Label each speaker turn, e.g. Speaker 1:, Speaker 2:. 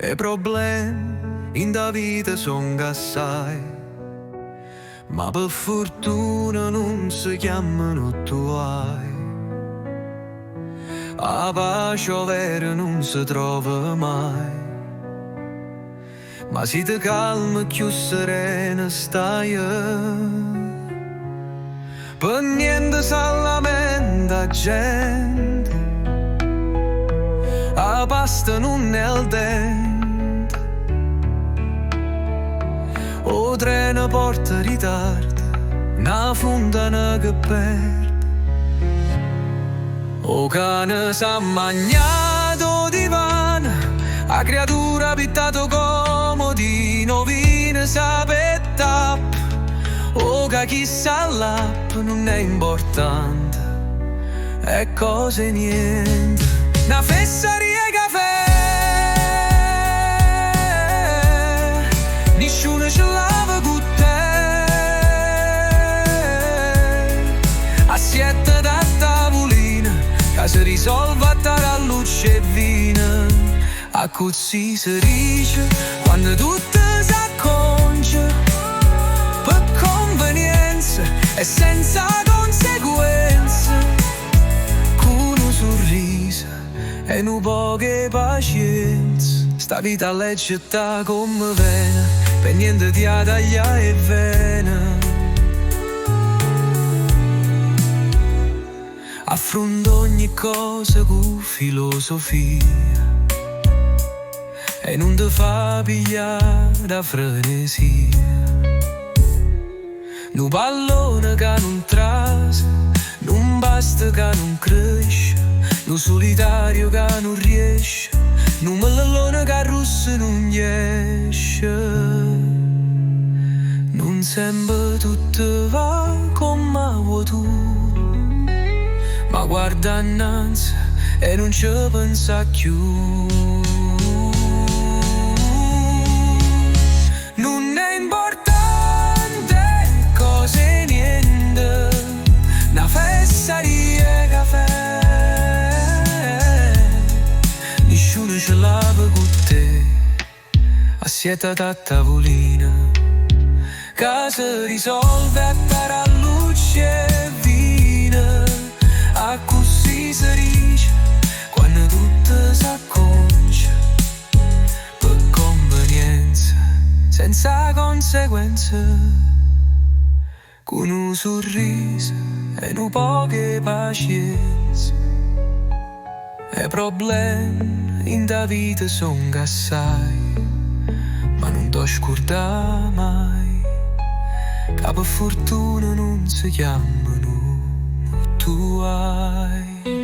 Speaker 1: E problemi in da vita son assai, ma per fortuna non si chiamano tuoi. A pace vera non si trova mai, ma si te calma più serena stai. Per niente si lamenta gente, a pasta non è al dente, o treno porta ritardo, una fontana che perde, o cane s'ha magnato divano, a creatura pittato comodino, vino sape tappa, o che chissà l'app non è importante, è cose niente. Una fesseria e caffè, nessuno ce lava con te, assietta da tavolina, che si risolve a tara a luce e vino, a così si dice quando tutto si acconcia, per convenienza e senza conseguenze, con un sorriso e un po' che pazienza, sta vita leggetta come vena, per niente ti ha taglia e vena. Affronto ogni cosa con filosofia e non ti fa pigliare da frenesia. Un pallone che non trase, non basta che non cresce, un solitario che non riesce, un mellone che russa non esce. Non sempre tutto va come vuoi tu, ma guarda innanzi e non ci pensa più. Non è importante cose niente, una fesseria e caffè, nessuno ce lava con te, assietata a tavolina, che si risolve a tara a luce e vino, a così si dice quando tutto si acconcia, per convenienza senza conseguenze, con un sorriso e un po' che pazienza. E problemi in da vita son assai, ma non t'ho scordato mai, che per fortuna non si chiamano tuoi.